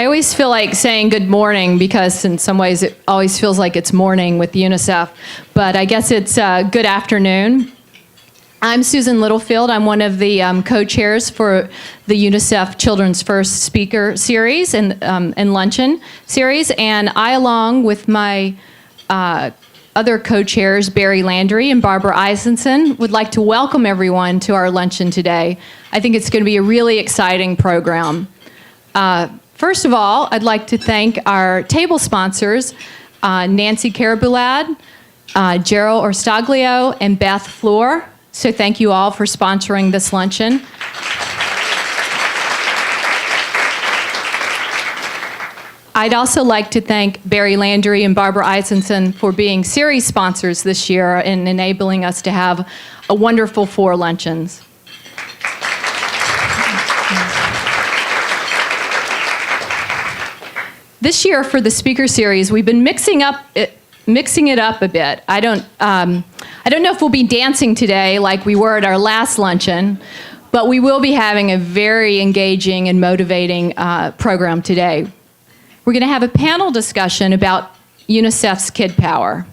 I always feel like saying good morning because in some ways it always feels like it's morning with UNICEF, but I guess it's good afternoon. I'm Susan Littlefield. I'm one of the co-chairs for the UNICEF Children's First Speaker Series and Luncheon Series, and I, along with my other co-chairs, Barry Landry and Barbara Eisenson, would like to welcome everyone to our luncheon today. I think it's going to be a really exciting program. First of all, I'd like to thank our table sponsors, Nancy Carabulad, Gerald Orstaglio, and Beth Floor. So thank you all for sponsoring this luncheon. I'd also like to thank Barry Landry and Barbara Eisenson for being series sponsors this year and enabling us to have a wonderful 4 luncheons. This year for the speaker series, we've been mixing it up a bit. I don't know if we'll be dancing today like we were at our last luncheon, but we will be having a very engaging and motivating program today. We're going to have a panel discussion about UNICEF's Kid Power.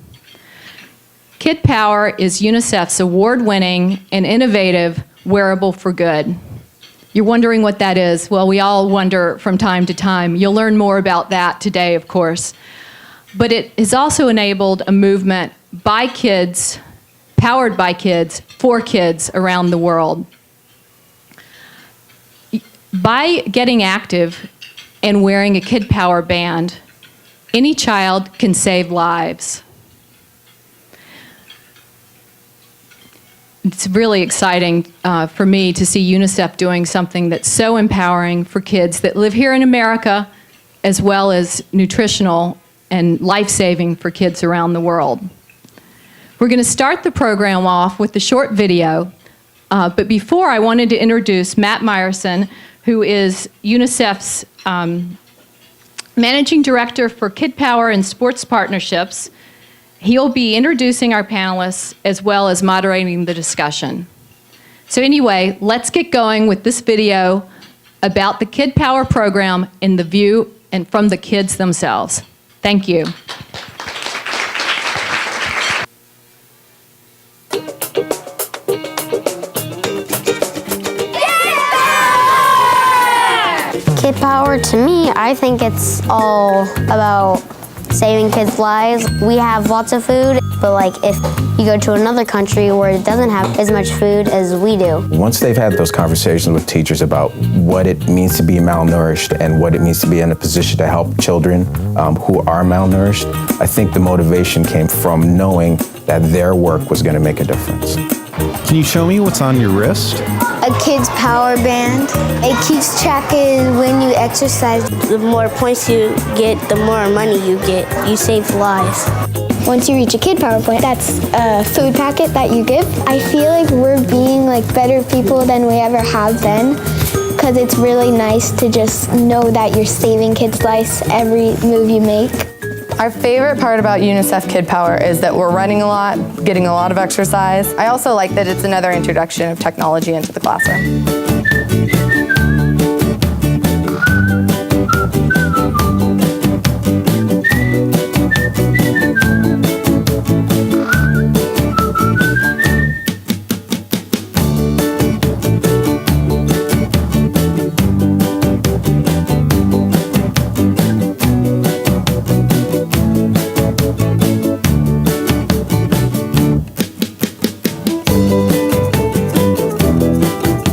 Kid Power is UNICEF's award-winning and innovative wearable for good. You're wondering what that is. Well, we all wonder from time to time. You'll learn more about that today, of course. But it has also enabled a movement by kids, powered by kids, for kids around the world. By getting active and wearing a Kid Power band, any child can save lives. It's really exciting for me to see UNICEF doing something that's so empowering for kids that live here in America, as well as nutritional and life-saving for kids around the world. We're going to start the program off with a short video, but before I wanted to introduce Matt Meyerson, who is UNICEF's Managing Director for Kid Power and Sports Partnerships. He'll be introducing our panelists as well as moderating the discussion. So anyway, let's get going with this video about the Kid Power program in the view and from the kids themselves. Thank you. Kid Power, to me, I think it's all about saving kids' lives. We have lots of food, but like if you go to another country where it doesn't have as much food as we do. Once they've had those conversations with teachers about what it means to be malnourished and what it means to be in a position to help children who are malnourished, I think the motivation came from knowing that their work was going to make a difference. Can you show me what's on your wrist? A Kid's Power Band. It keeps track of when you exercise. The more points you get, the more money you get. You save lives. Once you reach a Kid Power point, that's a food packet that you give. I feel like we're being like better people than we ever have been, because it's really nice to just know that you're saving kids' lives every move you make. Our favorite part about UNICEF Kid Power is that we're running a lot, getting a lot of exercise. I also like that it's another introduction of technology into the classroom.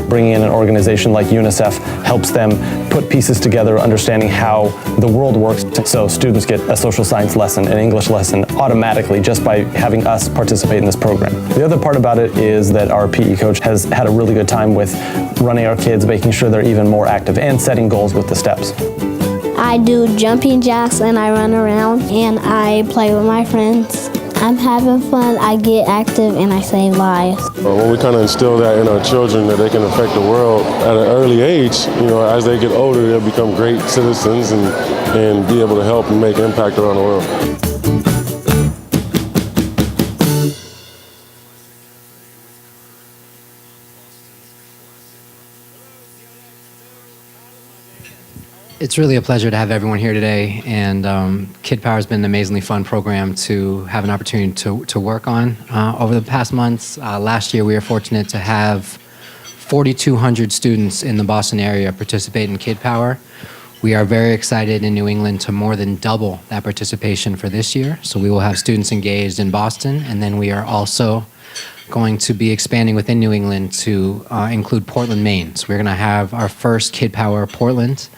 Bringing in an organization like UNICEF helps them put pieces together, understanding how the world works. So students get a social science lesson, an English lesson automatically just by having us participate in this program. The other part about it is that our PE coach has had a really good time with running our kids, making sure they're even more active and setting goals with the steps. I do jumping jacks and I run around and I play with my friends. I'm having fun, I get active, and I save lives. When we kind of instill that in our children that they can affect the world at an early age, you know, as they get older, they'll become great citizens and be able to help and make impact around the world. It's really a pleasure to have everyone here today, and Kid Power has been an amazingly fun program to have an opportunity to work on over the past months. Last year, we were fortunate to have 4,200 students in the Boston area participate in Kid Power. We are very excited in New England to more than double that participation for this year. So we will have students engaged in Boston, and then we are also going to be expanding within New England to include Portland, Maine. So we're going to have our first Kid Power Portland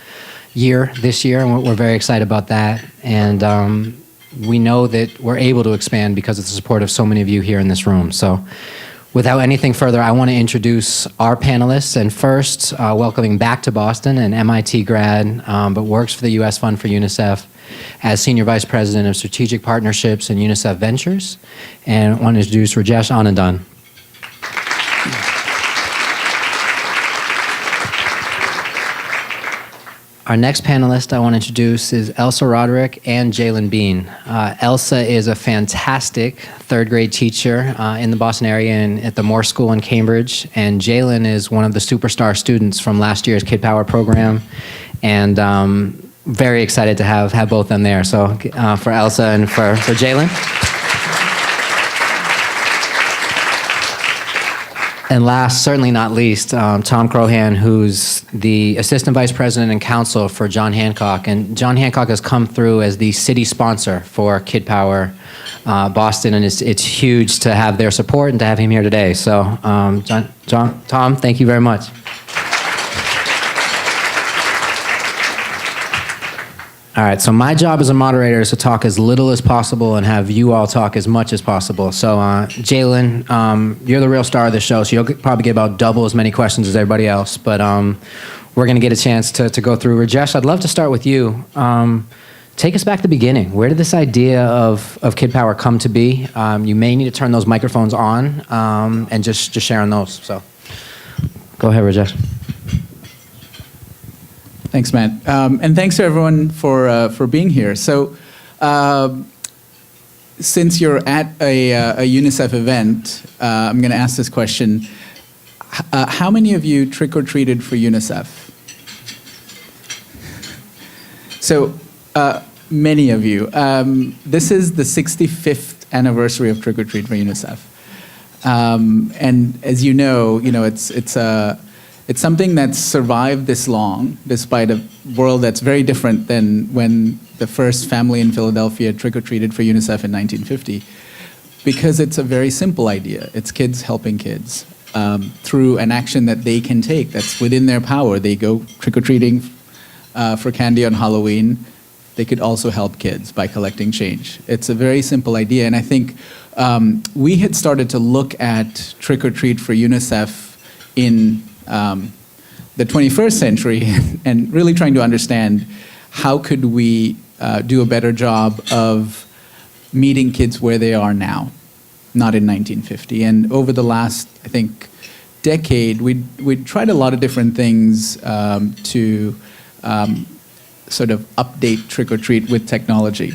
year this year, and we're very excited about that. And we know that we're able to expand because of the support of so many of you here in this room. So without anything further, I want to introduce our panelists. And first, welcoming back to Boston, an MIT grad, but works for the U.S. Fund for UNICEF as Senior Vice President of Strategic Partnerships and UNICEF Ventures. And I want to introduce Rajesh Anandan. Our next panelist I want to introduce is Elsa Roderick and Jalen Bean. Elsa is a fantastic third grade teacher in the Boston area and at the Moore School in Cambridge. And Jalen is one of the superstar students from last year's Kid Power program. And very excited to have both of them there. So for Elsa and for Jalen. And last, certainly not least, Tom Crohan, who's the Assistant Vice President and Counsel for John Hancock. And John Hancock has come through as the city sponsor for Kid Power Boston, and it's huge to have their support and to have him here today. So Tom, thank you very much. All right, so my job as a moderator is to talk as little as possible and have you all talk as much as possible. So Jalen, you're the real star of the show, so you'll probably get about double as many questions as everybody else. But we're going to get a chance to go through. Rajesh, I'd love to start with you. Take us back to the beginning. Where did this idea of Kid Power come to be? You may need to turn those microphones on and just share on those. So go ahead, Rajesh. Thanks, Matt. And thanks to everyone for being here. So since you're at a UNICEF event, I'm going to ask this question. How many of you trick-or-treated for UNICEF? So many of you. This is the 65th anniversary of Trick-or-Treat for UNICEF. And as you know, it's something that's survived this long, despite a world that's very different than when the first family in Philadelphia trick-or-treated for UNICEF in 1950, because it's a very simple idea. It's kids helping kids through an action that they can take that's within their power. They go trick-or-treating for candy on Halloween. They could also help kids by collecting change. It's a very simple idea, and I think we had started to look at trick-or-treat for UNICEF in the 21st century and really trying to understand how could we do a better job of meeting kids where they are now, not in 1950. And over the last, I think, decade, we'd tried a lot of different things to sort of update trick-or-treat with technology.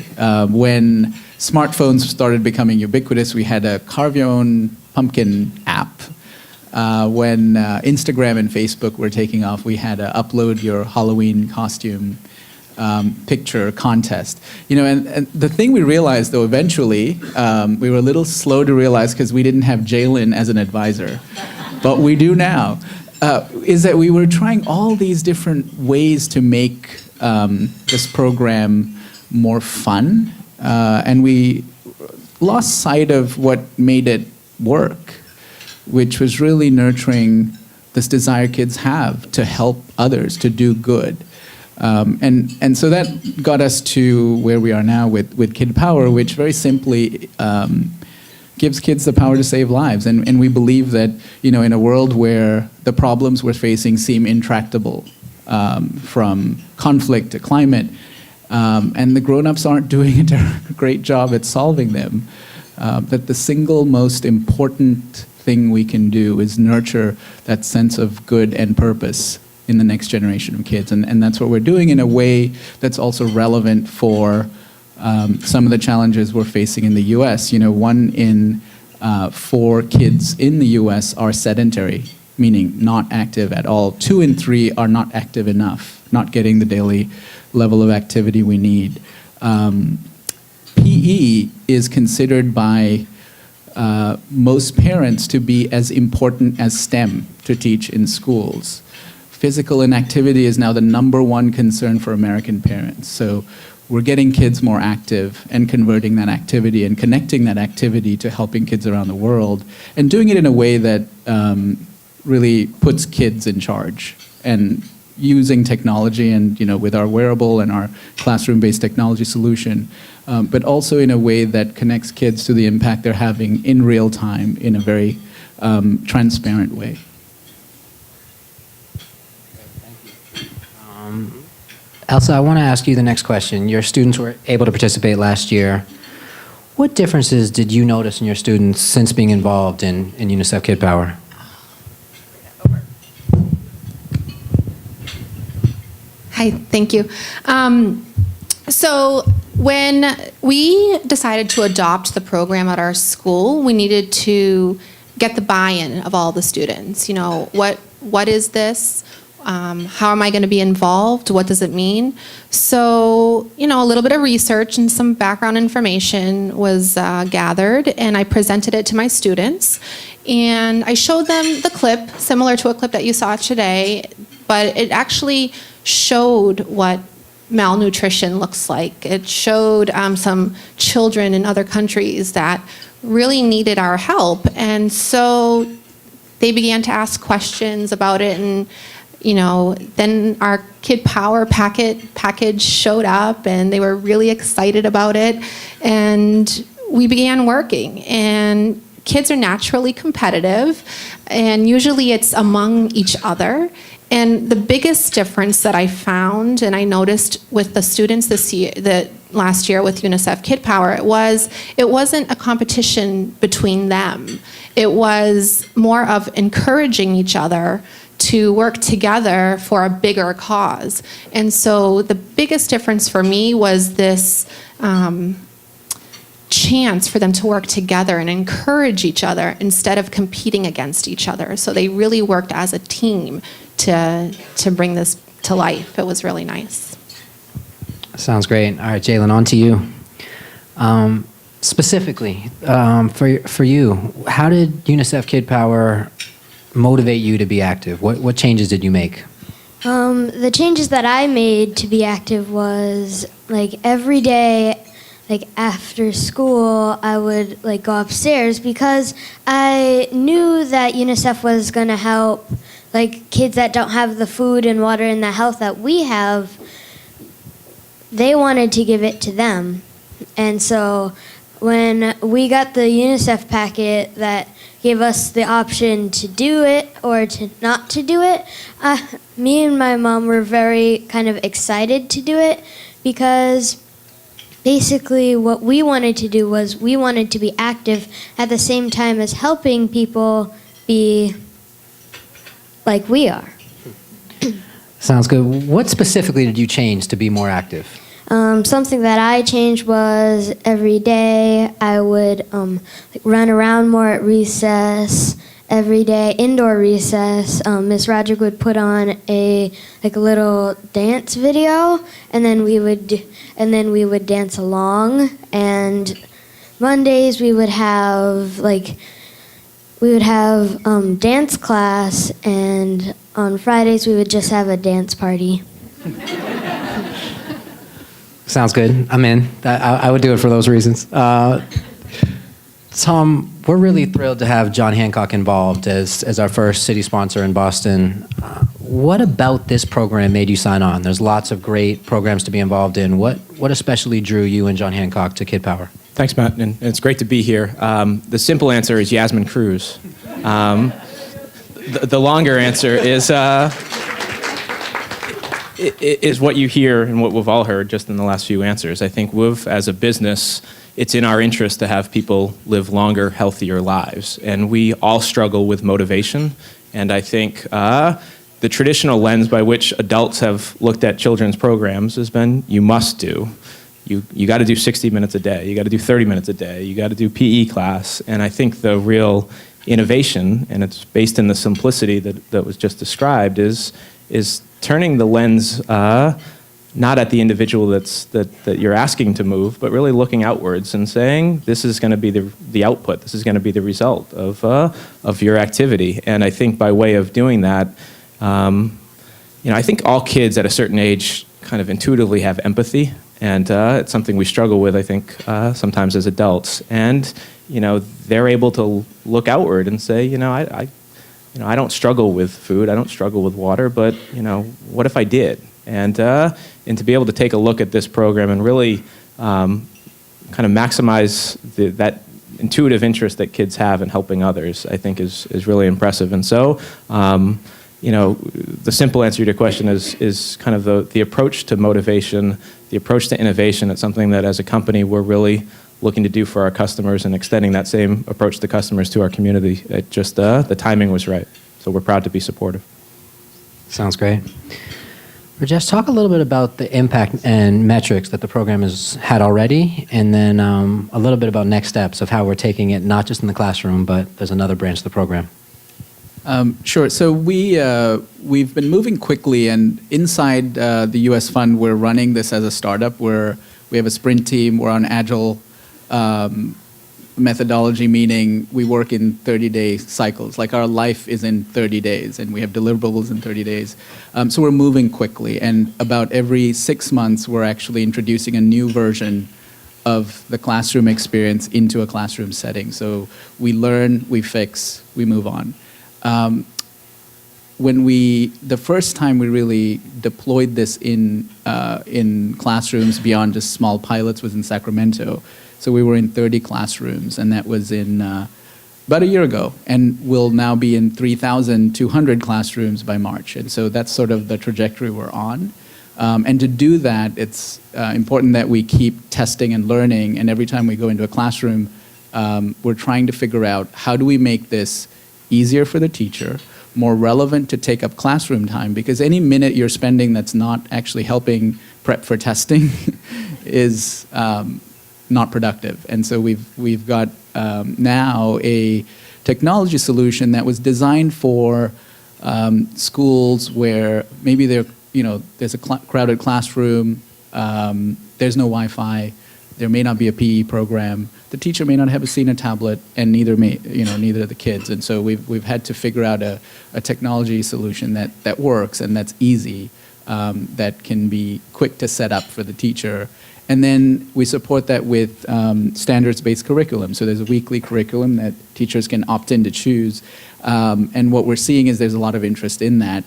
When smartphones started becoming ubiquitous, we had a Carve Your Own Pumpkin app. When Instagram and Facebook were taking off, we had a upload your Halloween costume picture contest. And the thing we realized, though, eventually, we were a little slow to realize because we didn't have Jalen as an advisor, but we do now, is that we were trying all these different ways to make this program more fun, and we lost sight of what made it work, which was really nurturing this desire kids have to help others, to do good. And so that got us to where we are now with Kid Power, which very simply gives kids the power to save lives. And we believe that, in a world where the problems we're facing seem intractable, from conflict to climate, and the grown-ups aren't doing a great job at solving them, that the single most important thing we can do is nurture that sense of good and purpose in the next generation of kids. And that's what we're doing in a way that's also relevant for some of the challenges we're facing in the US. 1 in 4 kids in the US are sedentary, meaning not active at all. 2 in 3 are not active enough not getting the daily level of activity we need. PE is considered by most parents to be as important as STEM to teach in schools. Physical inactivity is now the #1 concern for American parents. So we're getting kids more active and converting that activity and connecting that activity to helping kids around the world, and doing it in a way that really puts kids in charge, and using technology and, with our wearable and our classroom-based technology solution, but also in a way that connects kids to the impact they're having in real time in a very transparent way. Elsa, I want to ask you the next question. Your students were able to participate last year. What differences did you notice in your students since being involved in UNICEF Kid Power? Hi, thank you. So when we decided to adopt the program at our school, we needed to get the buy-in of all the students. What is this? How am I going to be involved? What does it mean? So, a little bit of research and some background information was gathered, and I presented it to my students. And I showed them the clip, similar to a clip that you saw today, but it actually showed what malnutrition looks like. It showed some children in other countries that really needed our help. And so they began to ask questions about it, and then our Kid Power package showed up, and they were really excited about it. And we began working. And kids are naturally competitive, and usually it's among each other. And the biggest difference that I found, and I noticed with the students last year with UNICEF Kid Power, it wasn't a competition between them. It was more of encouraging each other to work together for a bigger cause. And so the biggest difference for me was this chance for them to work together and encourage each other instead of competing against each other. So they really worked as a team to bring this to life. It was really nice. Sounds great. All right, Jalen, on to you. Specifically, for you, how did UNICEF Kid Power motivate you to be active? What changes did you make? The changes that I made to be active was every day, after school, I would go upstairs because I knew that UNICEF was going to help kids that don't have the food and water and the health that we have. They wanted to give it to them. And so when we got the UNICEF packet that gave us the option to do it or to not to do it, me and my mom were very kind of excited to do it, because basically what we wanted to do was we wanted to be active at the same time as helping people be like we are. Sounds good. What specifically did you change to be more active? Something that I changed was every day I would run around more at recess. Every day, indoor recess, Miss Roderick would put on a little dance video, and then we would dance along. And Mondays we would have dance class, and on Fridays we would just have a dance party. Sounds good. I'm in. I would do it for those reasons. Tom, we're really thrilled to have John Hancock involved as our first city sponsor in Boston. What about this program made you sign on? There's lots of great programs to be involved in. What especially drew you and John Hancock to Kid Power? Thanks, Matt, and it's great to be here. The simple answer is Yasmin Cruz. The longer answer is what you hear and what we've all heard just in the last few answers. I think WUV, as a business, it's in our interest to have people live longer, healthier lives. And we all struggle with motivation. And I think the traditional lens by which adults have looked at children's programs has been, you must do. You got to do 60 minutes a day. You got to do 30 minutes a day. You got to do PE class. And I think the real innovation, and it's based in the simplicity that was just described, is is turning the lens not at the individual that you're asking to move, but really looking outwards and saying, this is going to be the output, this is going to be the result of your activity. And I think by way of doing that, I think all kids at a certain age kind of intuitively have empathy, and it's something we struggle with, I think, sometimes as adults. And they're able to look outward and say, I don't struggle with food, I don't struggle with water, but what if I did? And to be able to take a look at this program and really kind of maximize that intuitive interest that kids have in helping others, I think is really impressive. And so, the simple answer to your question is kind of the approach to motivation, the approach to innovation. It's something that as a company we're really looking to do for our customers and extending that same approach to customers to our community. It just, the timing was right. So we're proud to be supportive. Sounds great. Rajesh, talk a little bit about the impact and metrics that the program has had already, and then a little bit about next steps of how we're taking it, not just in the classroom, but there's another branch of the program. Sure. So we've been moving quickly, and inside the U.S. Fund, we're running this as a startup where we have a sprint team. We're on agile methodology, meaning we work in 30-day cycles. Like our life is in 30 days, and we have deliverables in 30 days. So we're moving quickly, and about every 6 months, we're actually introducing a new version of the classroom experience into a classroom setting. So we learn, we fix, we move on. The first time we really deployed this in classrooms beyond just small pilots was in Sacramento. So we were in 30 classrooms, and that was in about a year ago, and we'll now be in 3,200 classrooms by March. And so that's sort of the trajectory we're on. And to do that, it's important that we keep testing and learning, and every time we go into a classroom, we're trying to figure out how do we make this easier for the teacher, more relevant to take up classroom time, because any minute you're spending that's not actually helping prep for testing is not productive. And so we've got now a technology solution that was designed for schools where maybe there's a crowded classroom, there's no Wi-Fi, there may not be a PE program, the teacher may not have seen a tablet, and neither the kids. And so we've had to figure out a technology solution that works and that's easy, that can be quick to set up for the teacher. And then we support that with standards-based curriculum. So there's a weekly curriculum that teachers can opt in to choose. And what we're seeing is there's a lot of interest in that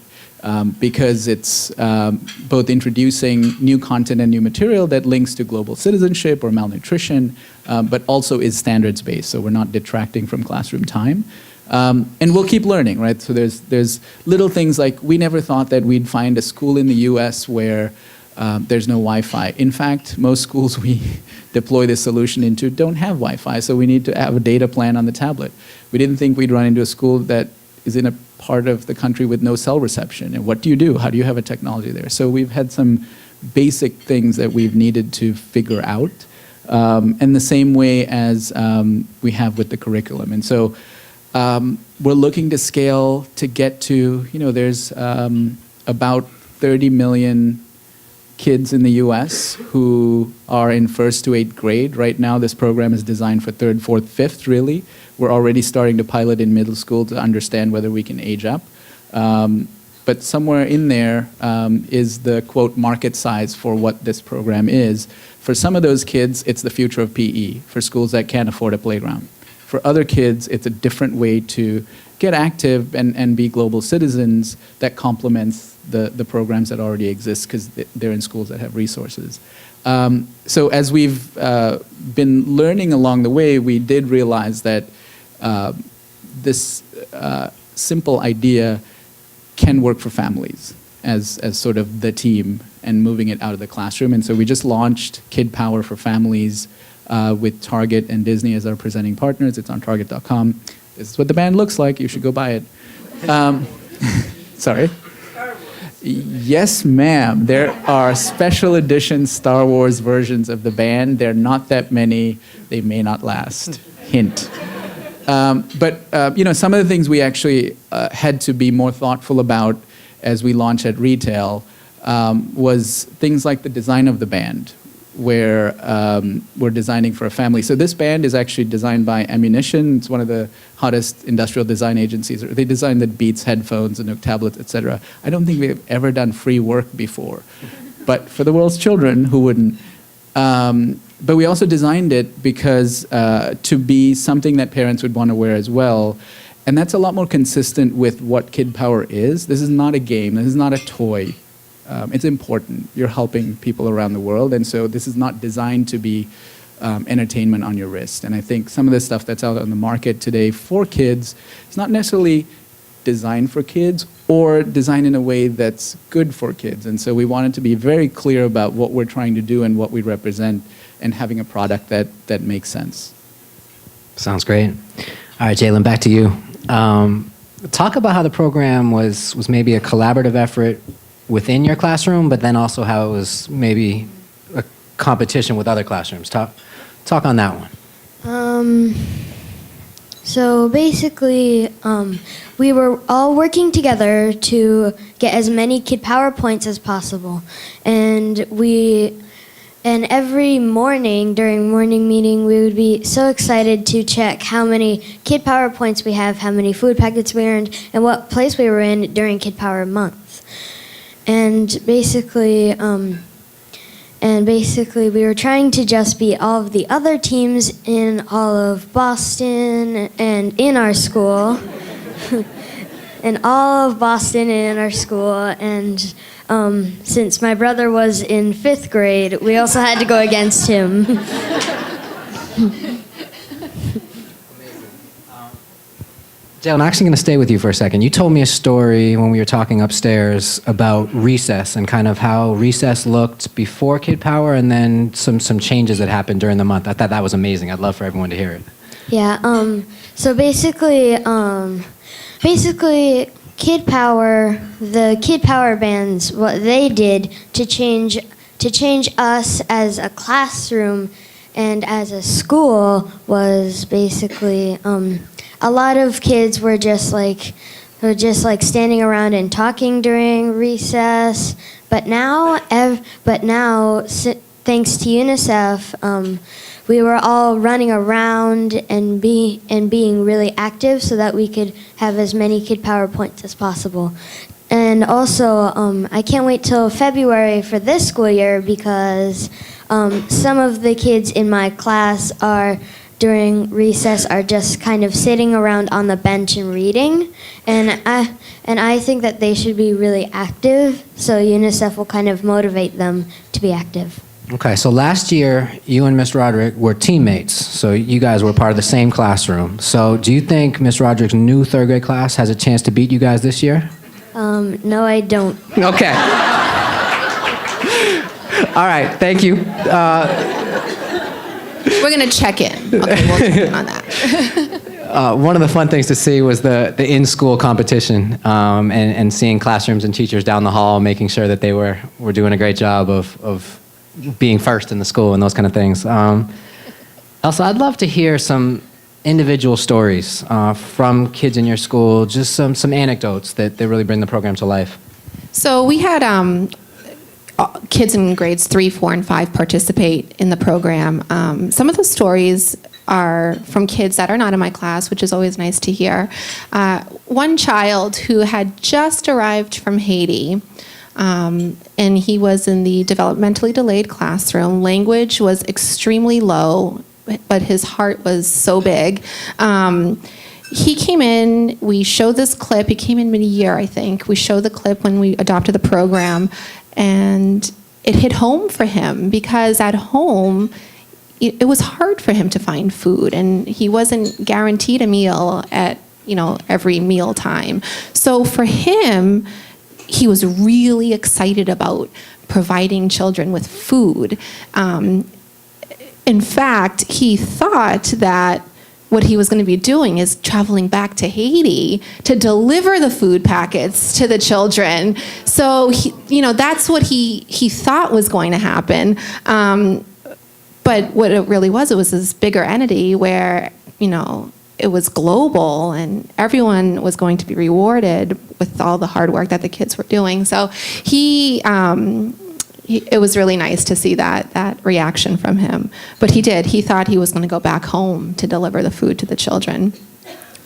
because it's both introducing new content and new material that links to global citizenship or malnutrition, but also is standards-based. So we're not detracting from classroom time. And we'll keep learning, right? So there's little things like we never thought that we'd find a school in the US where there's no Wi-Fi. In fact, most schools we deploy this solution into don't have Wi-Fi, so we need to have a data plan on the tablet. We didn't think we'd run into a school that is in a part of the country with no cell reception. And what do you do? How do you have a technology there? So we've had some basic things that we've needed to figure out, and the same way as we have with the curriculum. And so we're looking to scale to get to, there's about 30 million kids in the US who are in 1st to 8th grade. Right now, this program is designed for 3rd, 4th, 5th, really. We're already starting to pilot in middle school to understand whether we can age up. But somewhere in there is the, quote, market size for what this program is. For some of those kids, it's the future of PE, for schools that can't afford a playground. For other kids, it's a different way to get active and be global citizens that complements the programs that already exist because they're in schools that have resources. So as we've been learning along the way, we did realize that this simple idea can work for families as sort of the team and moving it out of the classroom. And so we just launched Kid Power for Families with Target and Disney as our presenting partners. It's on Target.com. This is what the band looks like. You should go buy it. Sorry. Yes, ma'am. There are special edition Star Wars versions of the band. There are not that many. They may not last. Hint. But some of the things we actually had to be more thoughtful about as we launch at retail was things like the design of the band, where we're designing for a family. So this band is actually designed by Ammunition. It's one of the hottest industrial design agencies. They design the Beats headphones, and Nook tablets, etc. I don't think we've ever done free work before. But for the world's children, who wouldn't? But we also designed it because to be something that parents would want to wear as well. And that's a lot more consistent with what Kid Power is. This is not a game. This is not a toy. It's important. You're helping people around the world. And so this is not designed to be entertainment on your wrist. And I think some of the stuff that's out on the market today for kids, it's not necessarily designed for kids or designed in a way that's good for kids. And so we wanted to be very clear about what we're trying to do and what we represent, and having a product that makes sense. Sounds great. All right, Jalen, back to you. Talk about how the program was maybe a collaborative effort within your classroom, but then also how it was maybe a competition with other classrooms. Talk on that one. So basically, we were all working together to get as many Kid Power points as possible. And every morning, during morning meeting, we would be so excited to check how many Kid Power points we have, how many food packets we earned, and what place we were in during Kid Power month. And basically, we were trying to just beat all of the other teams in all of Boston and in our school. In all of Boston and in our school. And since my brother was in 5th grade, we also had to go against him. Dale, I'm actually going to stay with you for a second. You told me a story when we were talking upstairs about recess and kind of how recess looked before Kid Power, and then some changes that happened during the month. I thought that was amazing. I'd love for everyone to hear it. Yeah, so basically, Kid Power, the Kid Power bands, what they did to change us as a classroom and as a school was basically a lot of kids were just like standing around and talking during recess. But now, thanks to UNICEF, we were all running around and being really active so that we could have as many Kid Power points as possible. And also, I can't wait till February for this school year because some of the kids in my class during recess are just kind of sitting around on the bench and reading, and I think that they should be really active, so UNICEF will kind of motivate them to be active. Okay, so last year, you and Ms. Roderick were teammates, so you guys were part of the same classroom. So do you think Ms. Roderick's new 3rd grade class has a chance to beat you guys this year? No, I don't. Okay. All right, thank you. We're going to check in. Okay, we'll check in on that. One of the fun things to see was the in-school competition and seeing classrooms and teachers down the hall making sure that they were doing a great job of being first in the school and those kind of things. Also, I'd love to hear some individual stories from kids in your school, just some anecdotes that really bring the program to life. So we had kids in grades 3, 4, and 5 participate in the program. Some of the stories are from kids that are not in my class, which is always nice to hear. One child who had just arrived from Haiti, and he was in the developmentally delayed classroom. Language was extremely low, but his heart was so big. He came in, we showed this clip. He came in mid-year, I think. We showed the clip when we adopted the program, and it hit home for him because at home, it was hard for him to find food, and he wasn't guaranteed a meal at every meal time. So for him, he was really excited about providing children with food. In fact, he thought that what he was going to be doing is traveling back to Haiti to deliver the food packets to the children. So that's what he thought was going to happen. But what it really was, it was this bigger entity where it was global and everyone was going to be rewarded with all the hard work that the kids were doing. So it was really nice to see that reaction from him. But he did. He thought he was going to go back home to deliver the food to the children.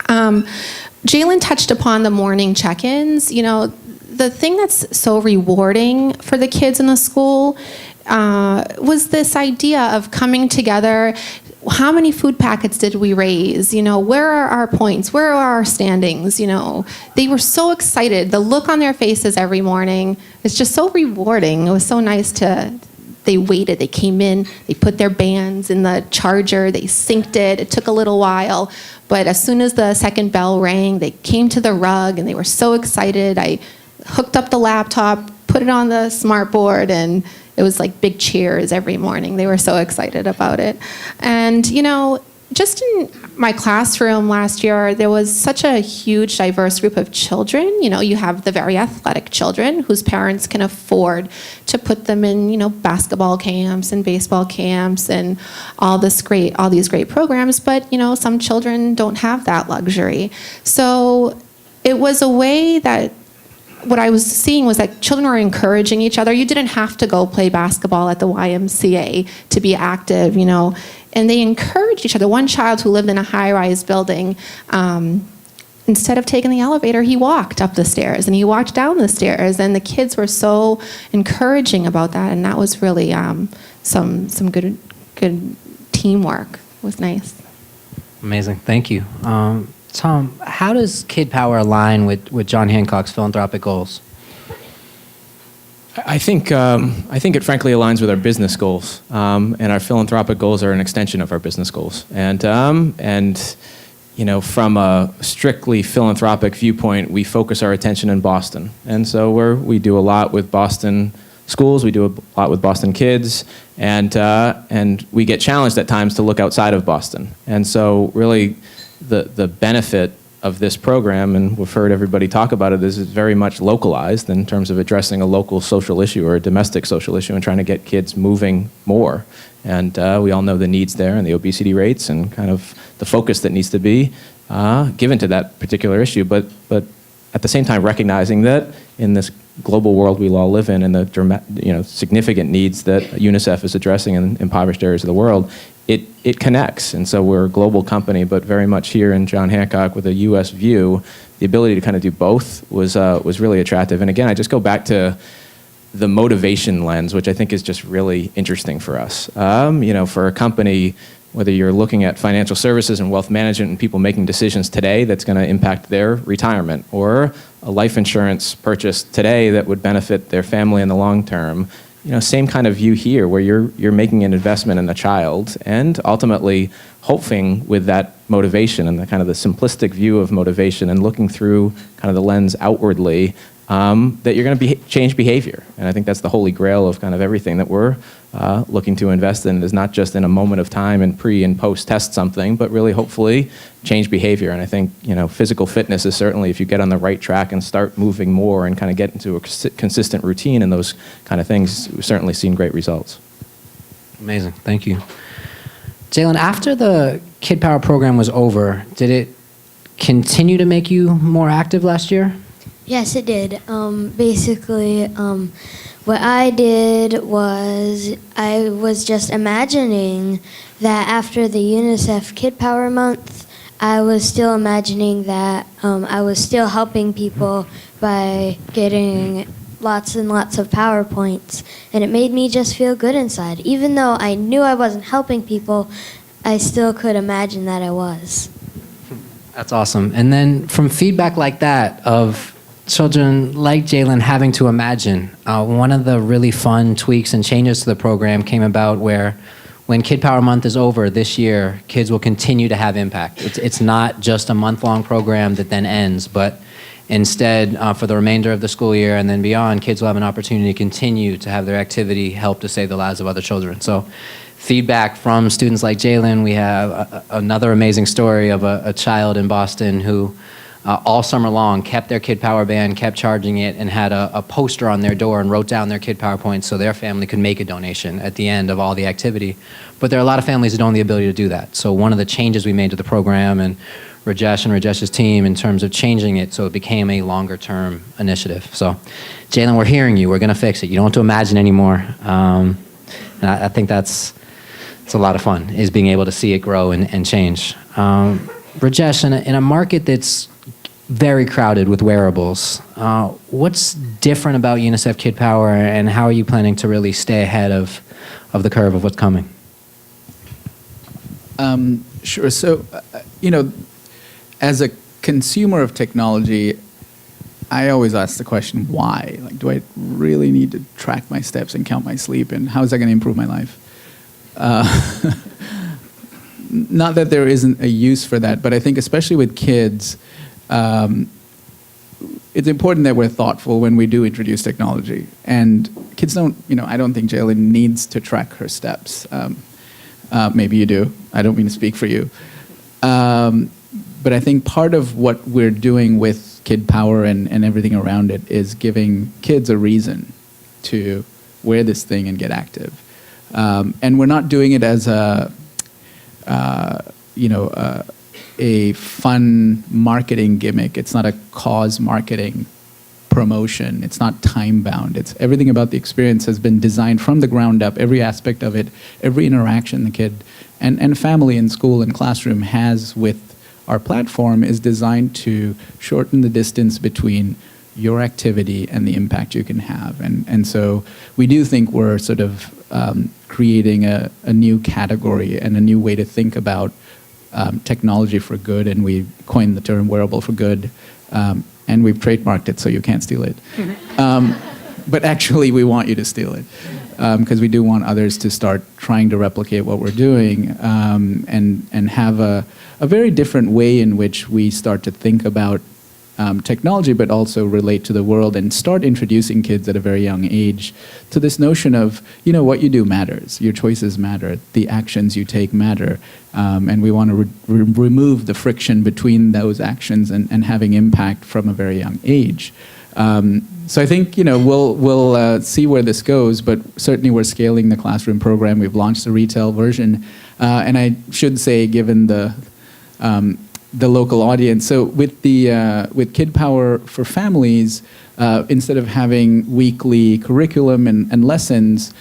Jalen touched upon the morning check-ins. You know, the thing that's so rewarding for the kids in the school was this idea of coming together. How many food packets did we raise? You know, where are our points? Where are our standings? You know, they were so excited. The look on their faces every morning is just so rewarding. It was so nice they waited, they came in, they put their bands in the charger, they synced it. It took a little while, but as soon as the second bell rang, they came to the rug and they were so excited. I hooked up the laptop, put it on the smart board, and it was like big cheers every morning. They were so excited about it. And, you know, just in my classroom last year, there was such a huge, diverse group of children. You know, you have the very athletic children whose parents can afford to put them in, you know, basketball camps and baseball camps and all these great programs. But, you know, some children don't have that luxury. So it was a way that what I was seeing was that children were encouraging each other. You didn't have to go play basketball at the YMCA to be active, you know, and they encouraged each other. One child who lived in a high-rise building, instead of taking the elevator, he walked up the stairs and he walked down the stairs, and the kids were so encouraging about that, and that was really some good teamwork. It was nice. Amazing. Thank you. Tom, how does Kid Power align with John Hancock's philanthropic goals? I think it frankly aligns with our business goals, and our philanthropic goals are an extension of our business goals. And you know, from a strictly philanthropic viewpoint, we focus our attention in Boston, and so we do a lot with Boston schools, we do a lot with Boston kids, and we get challenged at times to look outside of Boston. And so really, the benefit of this program, and we've heard everybody talk about it, is it's very much localized in terms of addressing a local social issue or a domestic social issue and trying to get kids moving more. And we all know the needs there and the obesity rates and kind of the focus that needs to be given to that particular issue. But at the same time, recognizing that in this global world we all live in and the significant needs that UNICEF is addressing in impoverished areas of the world, it connects. And so we're a global company, but very much here in John Hancock with a U.S. view, the ability to kind of do both was really attractive. And again, I just go back to the motivation lens, which I think is just really interesting for us. You know, for a company, whether you're looking at financial services and wealth management and people making decisions today that's going to impact their retirement, or a life insurance purchase today that would benefit their family in the long term, you know, same kind of view here where you're making an investment in a child and ultimately hoping with that motivation and the kind of the simplistic view of motivation and looking through kind of the lens outwardly, that you're going to change behavior. And I think that's the holy grail of kind of everything that we're looking to invest in, is not just in a moment of time and pre and post test something, but really hopefully change behavior. And I think, you know, physical fitness is certainly, if you get on the right track and start moving more and kind of get into a consistent routine and those kind of things, we've certainly seen great results. Amazing. Thank you. Jalen, after the Kid Power program was over, did it continue to make you more active last year? Yes, it did. Basically, what I did was I was just imagining that after the UNICEF Kid Power Month, I was still imagining that I was still helping people by getting lots and lots of PowerPoints, and it made me just feel good inside. Even though I knew I wasn't helping people, I still could imagine that I was. That's awesome. And then from feedback like that of children like Jalen having to imagine, one of the really fun tweaks and changes to the program came about where when Kid Power Month is over this year, kids will continue to have impact. It's not just a month-long program that then ends, but instead, for the remainder of the school year and then beyond, kids will have an opportunity to continue to have their activity help to save the lives of other children. So feedback from students like Jalen, we have another amazing story of a child in Boston who all summer long, kept their Kid Power band, kept charging it, and had a poster on their door and wrote down their Kid Power points so their family could make a donation at the end of all the activity. But there are a lot of families that don't have the ability to do that. So one of the changes we made to the program, and Rajesh and Rajesh's team, in terms of changing it so it became a longer-term initiative. So, Jalen, we're hearing you. We're going to fix it. You don't have to imagine anymore. And I think it's a lot of fun, is being able to see it grow and change. Rajesh, in a market that's very crowded with wearables, what's different about UNICEF Kid Power, and how are you planning to really stay ahead of the curve of what's coming? Sure. So, as a consumer of technology, I always ask the question, why? Like, do I really need to track my steps and count my sleep, and how is that going to improve my life? Not that there isn't a use for that, but I think especially with kids, it's important that we're thoughtful when we do introduce technology. And kids don't, I don't think Jalen needs to track her steps. Maybe you do. I don't mean to speak for you. But I think part of what we're doing with Kid Power and everything around it is giving kids a reason to wear this thing and get active. And we're not doing it as a fun marketing gimmick. It's not a cause marketing promotion. It's not time bound. It's everything about the experience has been designed from the ground up. Every aspect of it, every interaction the kid and family in school and classroom has with our platform is designed to shorten the distance between your activity and the impact you can have. And so we do think we're sort of creating a new category and a new way to think about technology for good, and we coined the term wearable for good, and we've trademarked it so you can't steal it. But actually we want you to steal it, because we do want others to start trying to replicate what we're doing, and have a very different way in which we start to think about technology, but also relate to the world, and start introducing kids at a very young age to this notion of, what you do matters, your choices matter, the actions you take matter, and we want to remove the friction between those actions and having impact from a very young age. So I think, we'll see where this goes, but certainly we're scaling the classroom program. We've launched a retail version, and I should say, given the local audience. So with Kid Power for families, instead of having weekly curriculum and lessons,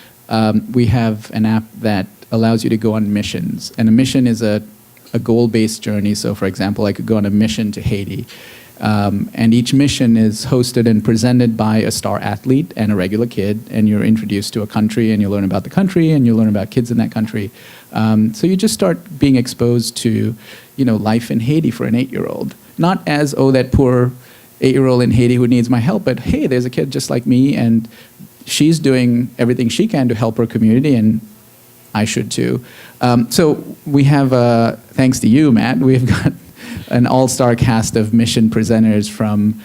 we have an app that allows you to go on missions. And a mission is a goal-based journey. So for example, I could go on a mission to Haiti. And each mission is hosted and presented by a star athlete and a regular kid, and you're introduced to a country, and you learn about the country, and you learn about kids in that country. So you just start being exposed to, life in Haiti for an 8-year-old. Not as, that poor 8-year-old in Haiti who needs my help, but hey, there's a kid just like me, and she's doing everything she can to help her community, and I should too. So we have, thanks to you, Matt, we've got an all-star cast of mission presenters from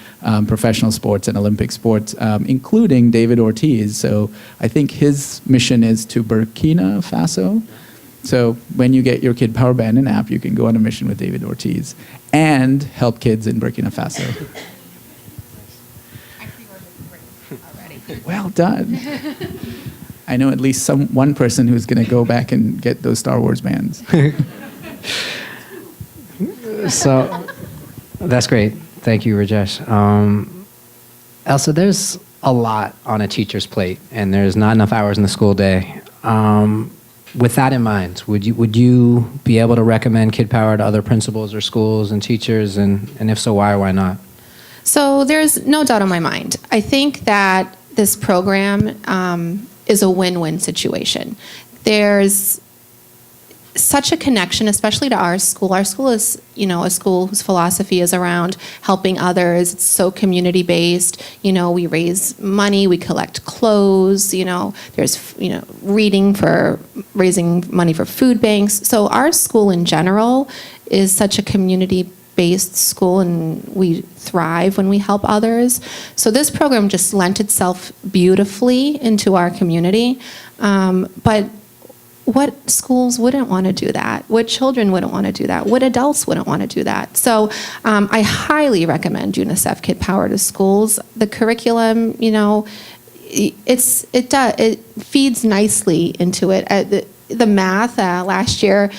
professional sports and Olympic sports, including David Ortiz. So I think his mission is to Burkina Faso. So when you get your Kid Power Band and app, you can go on a mission with David Ortiz and help kids in Burkina Faso. Well done. I know at least one person who's going to go back and get those Star Wars bands. So that's great. Thank you, Rajesh. Elsa, there's a lot on a teacher's plate, and there's not enough hours in the school day. With that in mind, would you be able to recommend Kid Power to other principals or schools and teachers, and if so, why or why not? So there's no doubt in my mind. I think that this program is a win-win situation. There's such a connection, especially to our school. Our school is, a school whose philosophy is around helping others. It's so community-based. We raise money, we collect clothes. There's, reading for raising money for food banks. So our school in general is such a community-based school, and we thrive when we help others. So this program just lent itself beautifully into our community. But what schools wouldn't want to do that? What children wouldn't want to do that? What adults wouldn't want to do that? So I highly recommend UNICEF Kid Power to schools. The curriculum, it feeds nicely into it. The math, last year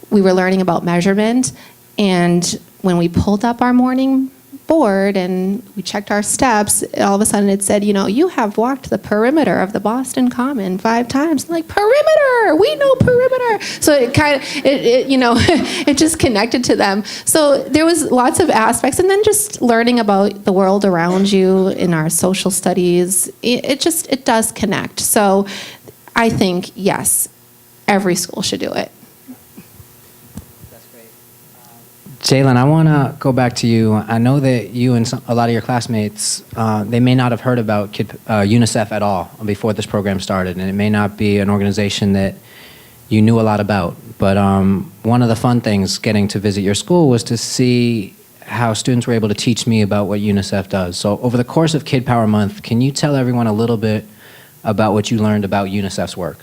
we were learning about measurement, and when we pulled up our morning board and we checked our steps, all of a sudden it said, you have walked the perimeter of the Boston Common 5 times. I'm like, perimeter, we know perimeter. So it kind of, it just connected to them. So there was lots of aspects, and then just learning about the world around you in our social studies, it does connect. So I think, yes, every school should do it. Jalen, I want to go back to you. I know that you and a lot of your classmates, they may not have heard about UNICEF at all before this program started, and it may not be an organization that you knew a lot about. But one of the fun things getting to visit your school was to see how students were able to teach me about what UNICEF does. So over the course of Kid Power Month, can you tell everyone a little bit about what you learned about UNICEF's work?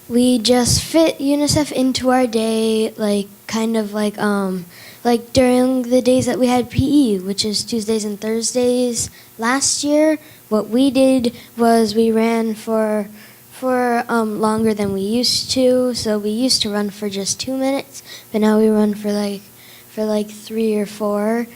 We just fit UNICEF into our day, like during the days that we had PE, which is Tuesdays and Thursdays. Last year, what we did was we ran for longer than we used to. So we used to run for just 2 minutes, but now we run for 3 or 4.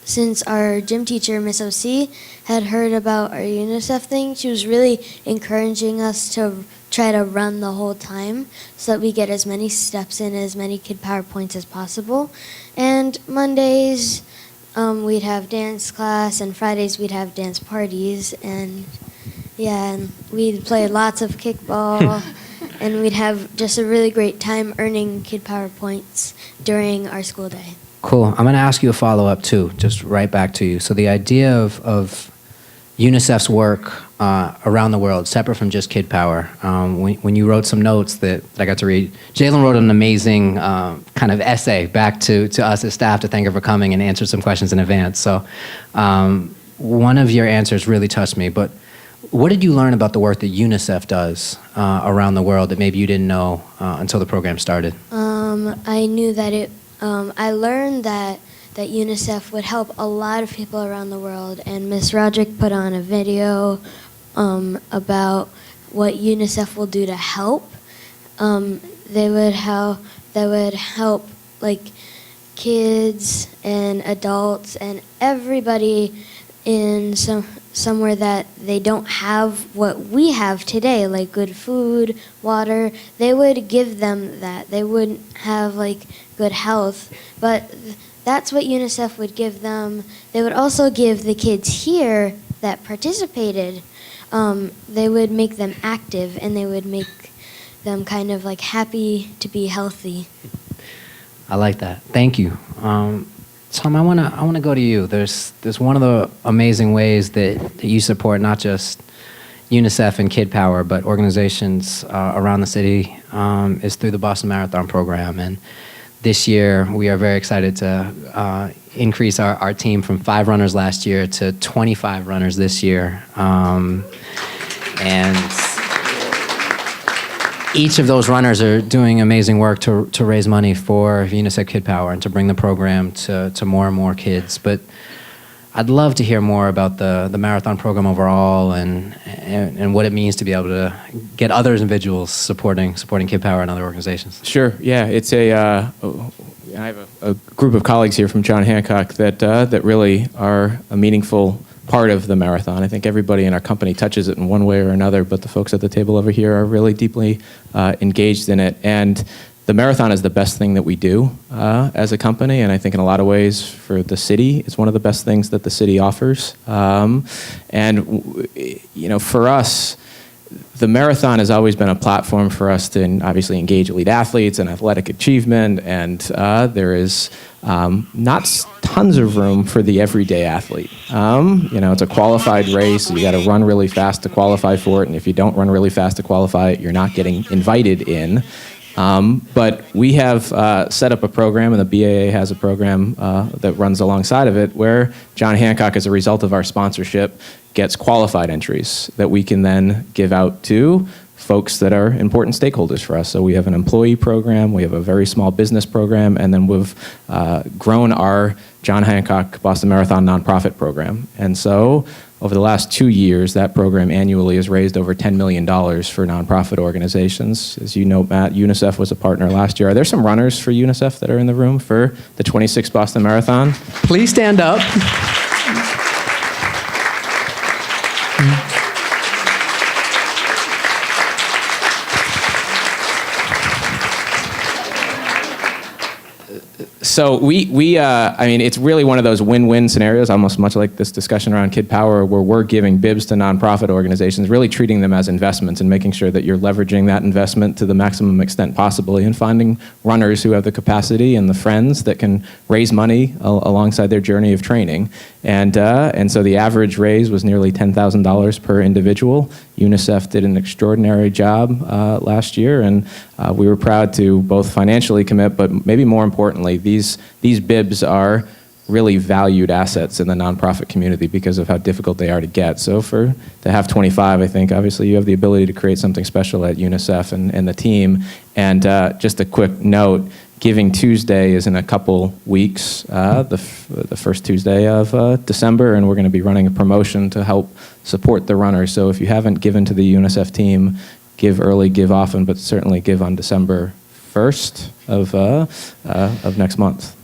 Since our gym teacher, Miss O.C., had heard about our UNICEF thing, she was really encouraging us to try to run the whole time so that we get as many steps in, as many Kid Power points as possible. And Mondays, we'd have dance class, and Fridays we'd have dance parties, and we'd play lots of kickball, and we'd have just a really great time earning Kid Power points during our school day. Cool. I'm going to ask you a follow-up, too, just right back to you. So the idea of UNICEF's work around the world, separate from just Kid Power, when you wrote some notes that I got to read, Jalen wrote an amazing kind of essay back to us as staff to thank her for coming and answered some questions in advance. So one of your answers really touched me. But what did you learn about the work that UNICEF does around the world that maybe you didn't know until the program started? I knew that I learned that UNICEF would help a lot of people around the world, and Miss Roderick put on a video about what UNICEF will do to help. They would help like kids and adults and everybody in somewhere that they don't have what we have today, like good food, water. They would give them that. They wouldn't have like good health, but that's what UNICEF would give them. They would also give the kids here that participated, they would make them active, and they would make them kind of like happy to be healthy. I like that. Thank you. Tom, I wanna go to you. There's one of the amazing ways that you support not just UNICEF and Kid Power, but organizations around the city is through the Boston Marathon program. And this year, we are very excited to increase our team from 5 runners last year to 25 runners this year. And each of those runners are doing amazing work to raise money for UNICEF Kid Power and to bring the program to more and more kids. But I'd love to hear more about the marathon program overall and what it means to be able to get other individuals supporting Kid Power and other organizations. Sure. Yeah, it's I have a group of colleagues here from John Hancock that really are a meaningful part of the marathon. I think everybody in our company touches it in one way or another, but the folks at the table over here are really deeply engaged in it. And the marathon is the best thing that we do as a company, and I think in a lot of ways for the city, it's one of the best things that the city offers. For us, the marathon has always been a platform for us to obviously engage elite athletes and athletic achievement, and there is not tons of room for the everyday athlete. It's a qualified race. You got to run really fast to qualify for it, and if you don't run really fast to qualify it, you're not getting invited in. But we have set up a program, and the BAA has a program that runs alongside of it, where John Hancock, as a result of our sponsorship, gets qualified entries that we can then give out to folks that are important stakeholders for us. So we have an employee program, we have a very small business program, and then we've grown our John Hancock Boston Marathon nonprofit program. And so over the last 2 years, that program annually has raised over $10 million for nonprofit organizations. As you know, Matt, UNICEF was a partner last year. Are there some runners for UNICEF that are in the room for the 26th Boston Marathon? Please stand up. So I mean, it's really one of those win-win scenarios, almost much like this discussion around Kid Power, where we're giving bibs to nonprofit organizations, really treating them as investments and making sure that you're leveraging that investment to the maximum extent possibly, and finding runners who have the capacity and the friends that can raise money alongside their journey of training. And so the average raise was nearly $10,000 per individual. UNICEF did an extraordinary job last year, and we were proud to both financially commit, but maybe more importantly, these bibs are really valued assets in the nonprofit community because of how difficult they are to get. So to have 25, I think obviously you have the ability to create something special at UNICEF and the team. And just a quick note, Giving Tuesday is in a couple weeks, the first Tuesday of December, and we're going to be running a promotion to help support the runners. So if you haven't given to the UNICEF team, give early, give often, but certainly give on December 1st of next month.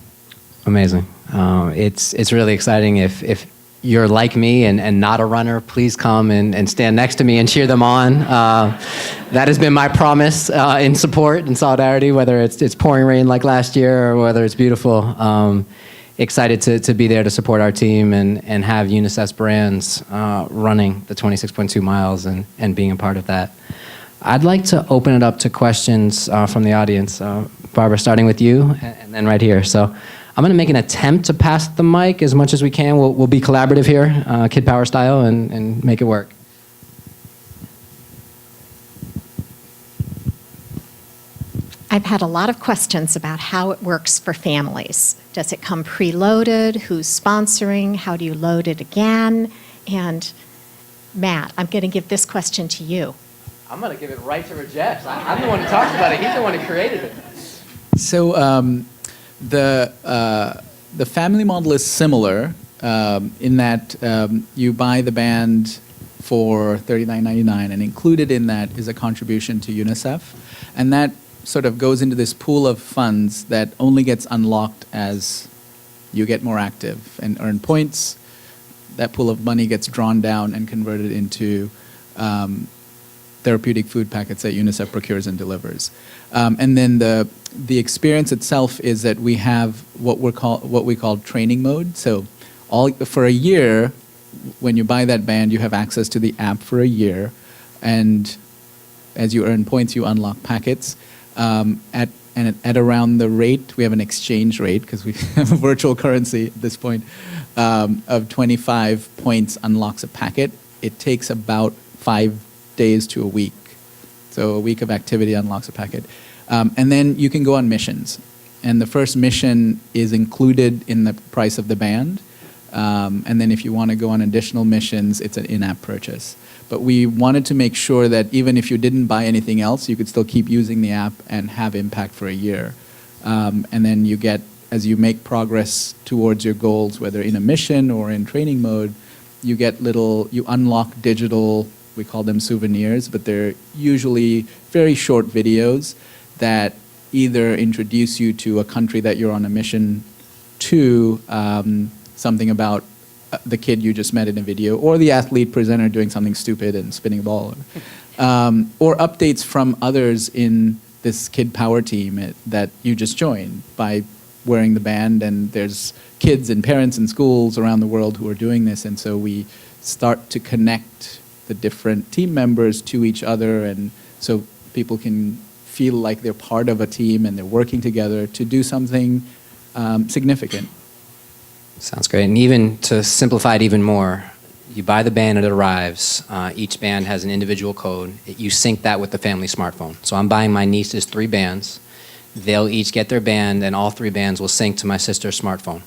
Amazing. It's really exciting. If you're like me and not a runner, please come and stand next to me and cheer them on. That has been my promise in support and solidarity, whether it's pouring rain like last year or whether it's beautiful. Excited to be there to support our team and have UNICEF's brands running the 26.2 miles and being a part of that. I'd like to open it up to questions from the audience. Barbara, starting with you, and then right here. So I'm going to make an attempt to pass the mic as much as we can. We'll be collaborative here, Kid Power style, and make it work. I've had a lot of questions about how it works for families. Does it come preloaded? Who's sponsoring? How do you load it again? And Matt, I'm going to give this question to you. I'm going to give it right to Rajesh. I'm the one who talked about it. He's the one who created it. So the family model is similar in that you buy the band for $39.99, and included in that is a contribution to UNICEF, and that sort of goes into this pool of funds that only gets unlocked as you get more active and earn points. That pool of money gets drawn down and converted into therapeutic food packets that UNICEF procures and delivers. And then the experience itself is that we have what we call training mode. So for a year, when you buy that band, you have access to the app for a year, and as you earn points, you unlock packets. At around the rate, we have an exchange rate because we have a virtual currency at this point, of 25 points unlocks a packet. It takes about 5 days to a week. So a week of activity unlocks a packet. And then you can go on missions. And the first mission is included in the price of the band. And then if you want to go on additional missions, it's an in-app purchase. But we wanted to make sure that even if you didn't buy anything else, you could still keep using the app and have impact for a year. And then you get, as you make progress towards your goals, whether in a mission or in training mode, you unlock digital, we call them souvenirs, but they're usually very short videos that either introduce you to a country that you're on a mission to, something about the kid you just met in a video, or the athlete presenter doing something stupid and spinning a ball, or updates from others in this Kid Power team that you just joined by wearing the band, and there's kids and parents in schools around the world who are doing this, and so we start to connect the different team members to each other, and so people can feel like they're part of a team and they're working together to do something significant. Sounds great. And even to simplify it even more, You buy the band and it arrives. Each band has an individual code. You sync that with the family smartphone. So I'm buying my nieces 3 bands. They'll each get their band, and all 3 bands will sync to my sister's smartphone.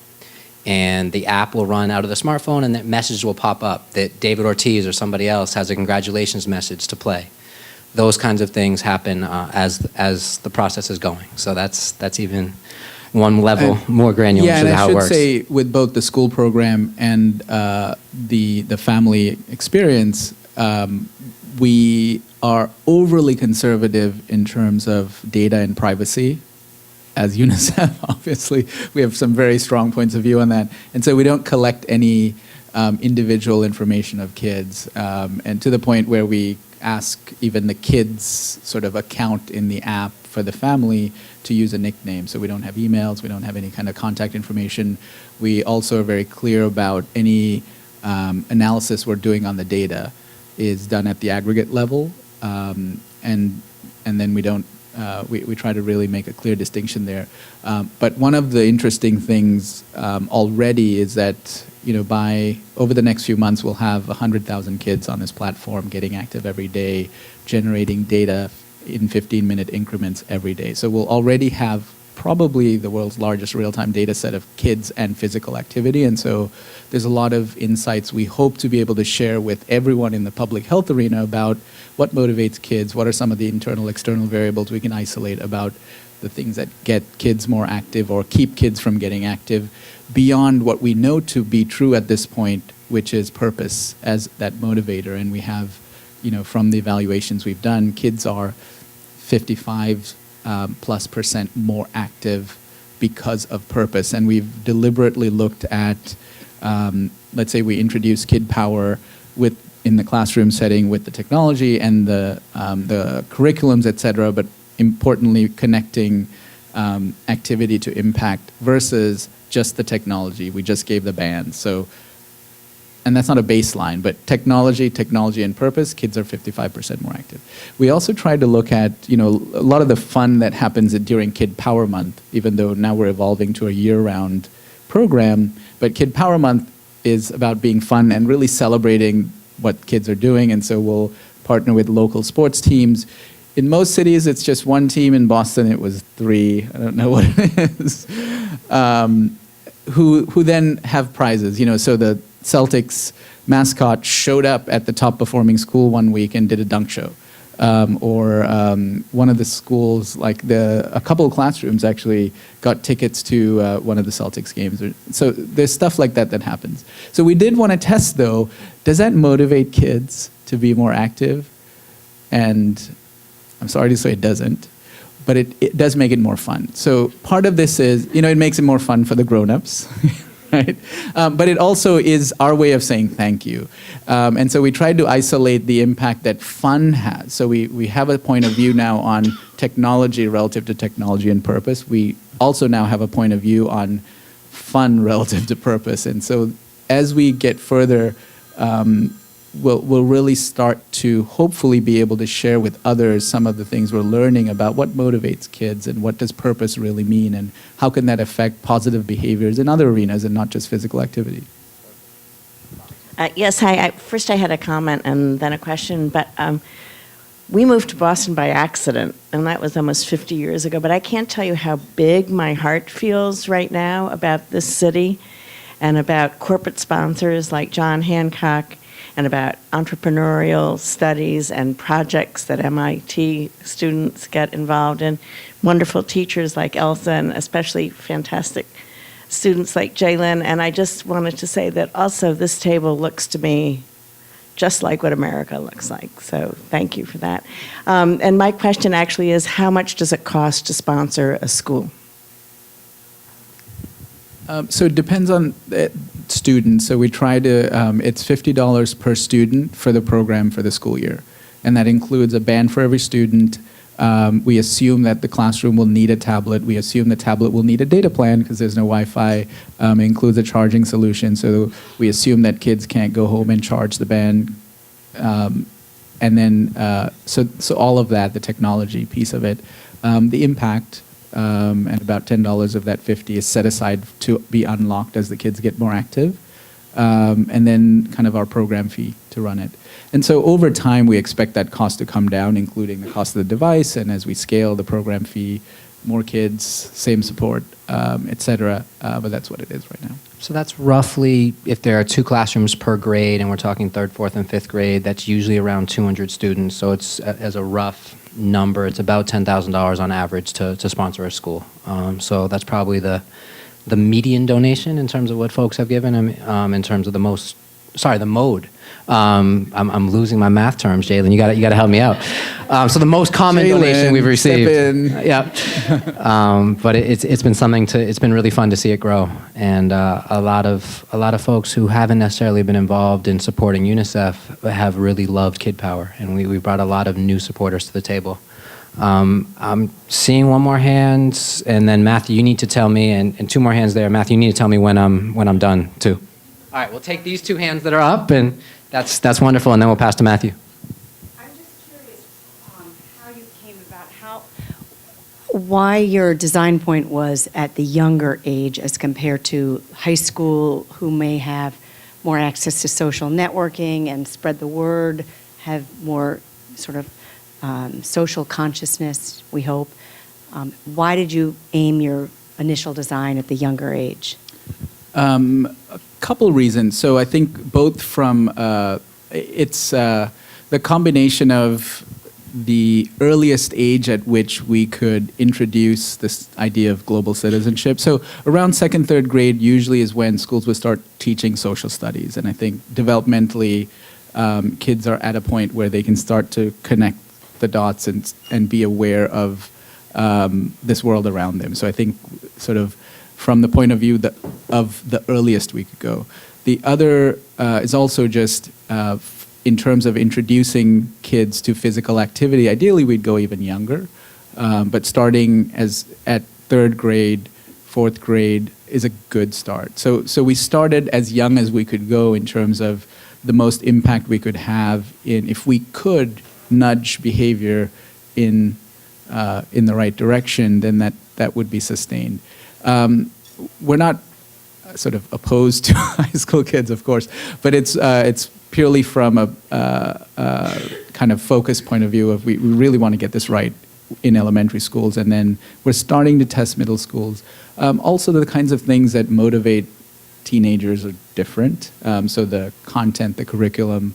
And the app will run out of the smartphone, and that message will pop up that David Ortiz or somebody else has a congratulations message to play. Those kinds of things happen as the process is going. So that's even one level more granular Yeah, to and how I it works. should say with both the school program and the family experience, we are overly conservative in terms of data and privacy. As UNICEF, obviously, we have some very strong points of view on that. And so we don't collect any individual information of kids, and to the point where we ask even the kids' sort of account in the app for the family to use a nickname. So we don't have emails, we don't have any kind of contact information. We also are very clear about any analysis we're doing on the data is done at the aggregate level, and then we don't. We try to really make a clear distinction there. But one of the interesting things already is that, by over the next few months, we'll have 100,000 kids on this platform getting active every day, generating data in 15-minute increments every day. So we'll already have probably the world's largest real-time data set of kids and physical activity. And so there's a lot of insights we hope to be able to share with everyone in the public health arena about what motivates kids, what are some of the internal, external variables we can isolate about the things that get kids more active or keep kids from getting active, beyond what we know to be true at this point, which is purpose as that motivator. And we have, from the evaluations we've done, kids are 55+% more active because of purpose. And we've deliberately looked at, let's say we introduce Kid Power in the classroom setting with the technology and the curriculums, et cetera, but importantly connecting activity to impact versus just the technology. We just gave the band. So, and that's not a baseline, but technology and purpose, kids are 55% more active. We also tried to look at, a lot of the fun that happens during Kid Power Month, even though now we're evolving to a year-round program, but Kid Power Month is about being fun and really celebrating what kids are doing, and so we'll partner with local sports teams. In most cities, it's just 1 team. In Boston, it was 3. I don't know what it is. Who then have prizes. So the Celtics mascot showed up at the top performing school one week and did a dunk show. Or one of the schools, a couple of classrooms actually got tickets to one of the Celtics games. So there's stuff like that happens. So we did want to test, though, does that motivate kids to be more active? And I'm sorry to say it doesn't, but it does make it more fun. So part of this is, it makes it more fun for the grown-ups, right? But it also is our way of saying thank you. And so we tried to isolate the impact that fun has. So we have a point of view now on technology relative to technology and purpose. We also now have a point of view on fun relative to purpose. And so as we get further, we'll really start to hopefully be able to share with others some of the things we're learning about what motivates kids and what does purpose really mean and how can that affect positive behaviors in other arenas and not just physical activity. Yes, hi. First I had a comment and then a question, but we moved to Boston by accident, and that was almost 50 years ago, but I can't tell you how big my heart feels right now about this city and about corporate sponsors like John Hancock and about entrepreneurial studies and projects that MIT students get involved in, wonderful teachers like Elsa, and especially fantastic students like Jalen. And I just wanted to say that also this table looks to me just like what America looks like. So thank you for that. And my question actually is, how much does it cost to sponsor a school? So it depends on the student. So we try to, it's $50 per student for the program for the school year. And that includes a band for every student. We assume that the classroom will need a tablet. We assume the tablet will need a data plan because there's no Wi-Fi. It includes a charging solution. So we assume that kids can't go home and charge the band. And then, so all of that, the technology piece of it, the impact, and about $10 of that 50 is set aside to be unlocked as the kids get more active. and then kind of our program fee to run it. And so over time, we expect that cost to come down, including the cost of the device, and as we scale the program fee, more kids, same support, et cetera. But that's what it is right now. So that's roughly, if there are 2 classrooms per grade, and we're talking 3rd, 4th, and 5th grade, that's usually around 200 students. So it's, as a rough number, it's about $10,000 on average to sponsor a school. So that's probably the median donation in terms of what folks have given, in terms of the mode. I'm losing my math terms, Jalen. You got to help me out. So the most common donation we've received. Yeah. But it's been it's been really fun to see it grow, and a lot of folks who haven't necessarily been involved in supporting UNICEF have really loved Kid Power, and we brought a lot of new supporters to the table. I'm seeing one more hand, and then Matthew, you need to tell me, and 2 more hands there. Matthew, you need to tell me when I'm done too. All right, we'll take these 2 hands that are up, and that's wonderful, and then we'll pass to Matthew. I'm just curious how you came about, why your design point was at the younger age as compared to high school, who may have more access to social networking and spread the word, have more sort of social consciousness, we hope. Why did you aim your initial design at the younger age? A couple reasons. So I think both from it's the combination of the earliest age at which we could introduce this idea of global citizenship. So around 2nd, 3rd grade usually is when schools would start teaching social studies. And I think developmentally, kids are at a point where they can start to connect the dots and be aware of this world around them. So I think sort of from the point of view of the earliest we could go. The other is also just in terms of introducing kids to physical activity. Ideally, we'd go even younger, but starting at 3rd grade, 4th grade is a good start. So we started as young as we could go in terms of the most impact we could have if we could nudge behavior in the right direction, then that would be sustained. We're not sort of opposed to high school kids, of course, but it's purely from a kind of focus point of view of we really want to get this right in elementary schools, and then we're starting to test middle schools. Also, the kinds of things that motivate teenagers are different, so the content, the curriculum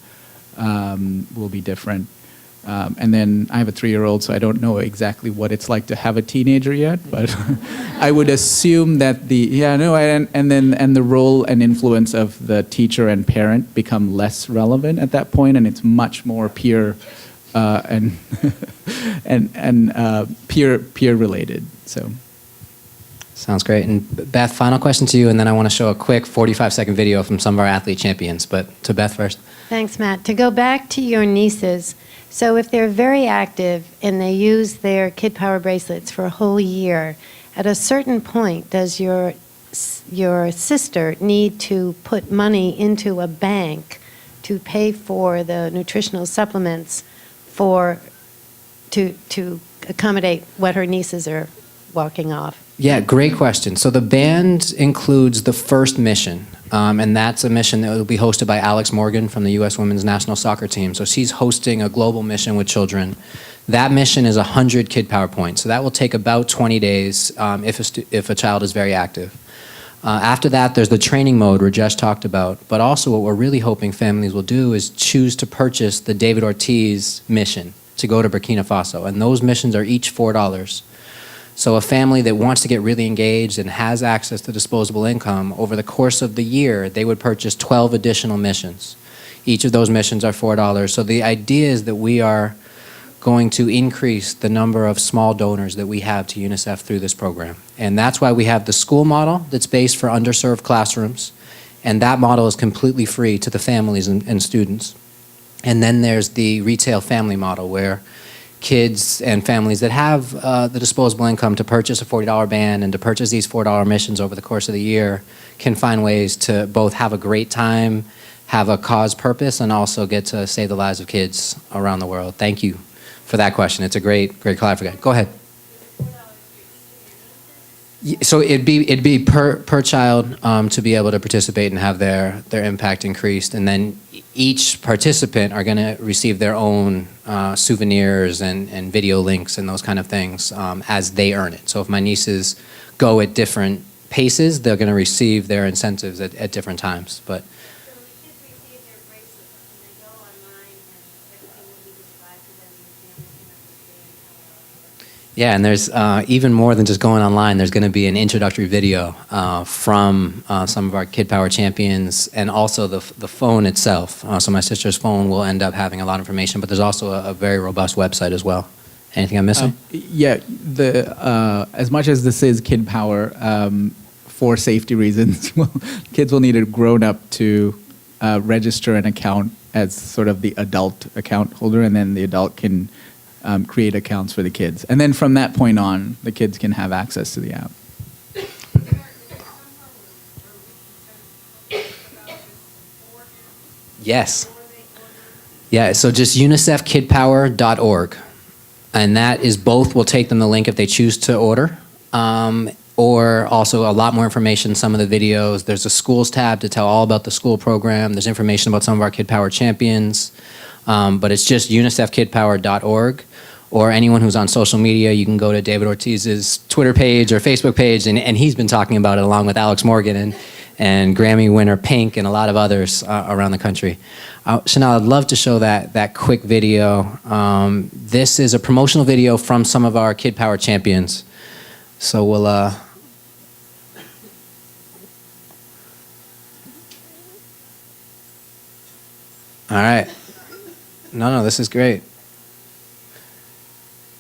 will be different. And then I have a 3-year-old, so I don't know exactly what it's like to have a teenager yet, but I would assume that and the role and influence of the teacher and parent become less relevant at that point, and it's much more peer and peer related. So. Sounds great. And Beth, final question to you, and then I want to show a quick 45-second video from some of our athlete champions. But to Beth first. Thanks, Matt. To go back to your nieces, so if they're very active and they use their Kid Power bracelets for a whole year, at a certain point, does your sister need to put money into a bank to pay for the nutritional supplements to accommodate what her nieces are walking off? Yeah, great question. So the band includes the first mission, and that's a mission that will be hosted by Alex Morgan from the U.S. Women's National Soccer Team. So she's hosting a global mission with children. That mission is 100 Kid Power points. So that will take about 20 days if a child is very active. After that, there's the training mode Rajesh talked about. But also what we're really hoping families will do is choose to purchase the David Ortiz mission to go to Burkina Faso. And those missions are each $4. So a family that wants to get really engaged and has access to disposable income, over the course of the year, they would purchase 12 additional missions. Each of those missions are $4. So the idea is that we are going to increase the number of small donors that we have to UNICEF through this program. And that's why we have the school model that's based for underserved classrooms. And that model is completely free to the families and students. And then there's the retail family model where kids and families that have the disposable income to purchase a $40 band and to purchase these $4 missions over the course of the year can find ways to both have a great time, have a cause purpose, and also get to save the lives of kids around the world. Thank you for that question. It's a great clarification. Go ahead. So it'd be per child to be able to participate and have their impact increased, and then each participant are going to receive their own souvenirs and video links and those kind of things as they earn it. So if my nieces go at different paces, they're going to receive their incentives at different times. But yeah, and there's even more than just going online. There's going to be an introductory video from some of our Kid Power champions, and also the phone itself. So my sister's phone will end up having a lot of information, but there's also a very robust website as well. Anything I'm missing? Yeah, as much as this is Kid Power, for safety reasons, kids will need a grown-up to register an account as sort of the adult account holder, and then the adult can create accounts for the kids. And then from that point on, the kids can have access to the app. Yes. Yeah, so just unicefkidpower.org. And that is both, will take them the link if they choose to order, or also a lot more information, some of the videos. There's a schools tab to tell all about the school program. There's information about some of our Kid Power champions. But it's just unicefkidpower.org, or anyone who's on social media, you can go to David Ortiz's Twitter page or Facebook page, and he's been talking about it along with Alex Morgan and Grammy winner Pink and a lot of others around the country. Chanel, I'd love to show that quick video. This is a promotional video from some of our Kid Power champions. So we'll... All right. No, this is great.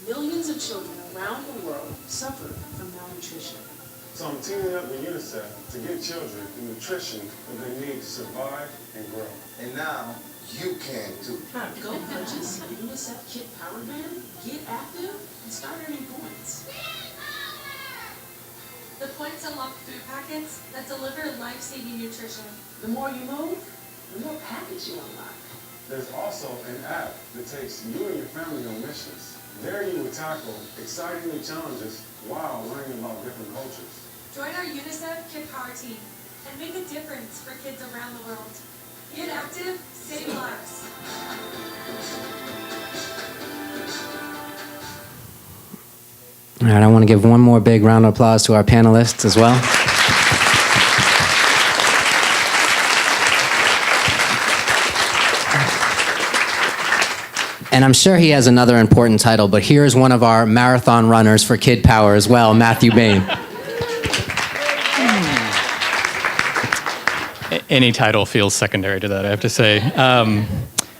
Millions of children around the world suffer from malnutrition. So I'm teaming up with UNICEF to give children the nutrition that they need to survive and grow. And now, you can too. Go purchase a UNICEF Kid Power Band, get active, and start earning points. The points unlock food packets that deliver life-saving nutrition. The more you move, the more packets you unlock. There's also an app that takes you and your family on missions. There you will tackle exciting new challenges while learning about different cultures. Join our UNICEF Kid Power team and make a difference for kids around the world. Get active, save lives. All right, I want to give one more big round of applause to our panelists as well. And I'm sure he has another important title, but here's one of our marathon runners for Kid Power as well, Matthew Bain. Any title feels secondary to that, I have to say.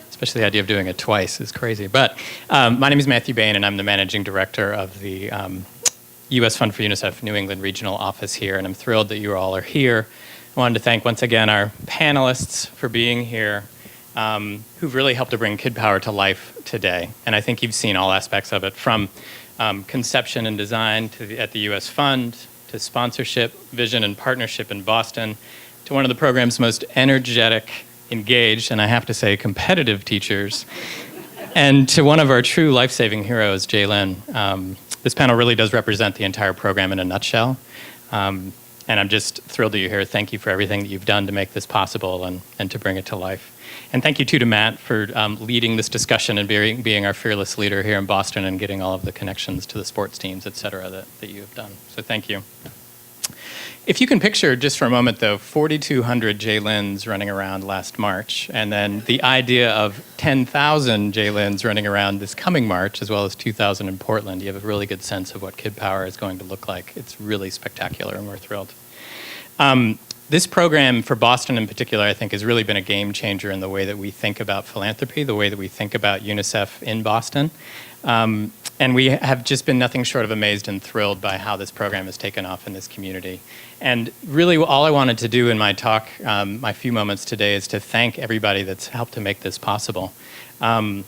Especially the idea of doing it twice is crazy. But my name is Matthew Bain, and I'm the managing director of the U.S. Fund for UNICEF New England Regional Office here, and I'm thrilled that you all are here. I wanted to thank once again our panelists for being here, who've really helped to bring Kid Power to life today. And I think you've seen all aspects of it, from conception and design at the U.S. Fund, to sponsorship, vision, and partnership in Boston, to one of the program's most energetic, engaged, and I have to say competitive teachers, and to one of our true life-saving heroes, Jaylin. This panel really does represent the entire program in a nutshell. And I'm just thrilled that you're here. Thank you for everything that you've done to make this possible and to bring it to life. And thank you, too, to Matt for leading this discussion and being our fearless leader here in Boston and getting all of the connections to the sports teams, et cetera, that you have done. So thank you. If you can picture, just for a moment, though, 4,200 Jaylins running around last March, and then the idea of 10,000 Jaylins running around this coming March, as well as 2,000 in Portland, you have a really good sense of what Kid Power is going to look like. It's really spectacular, and we're thrilled. This program, for Boston in particular, I think has really been a game changer in the way that we think about philanthropy, the way that we think about UNICEF in Boston. And we have just been nothing short of amazed and thrilled by how this program has taken off in this community. And really all I wanted to do in my talk, my few moments today, is to thank everybody that's helped to make this possible. As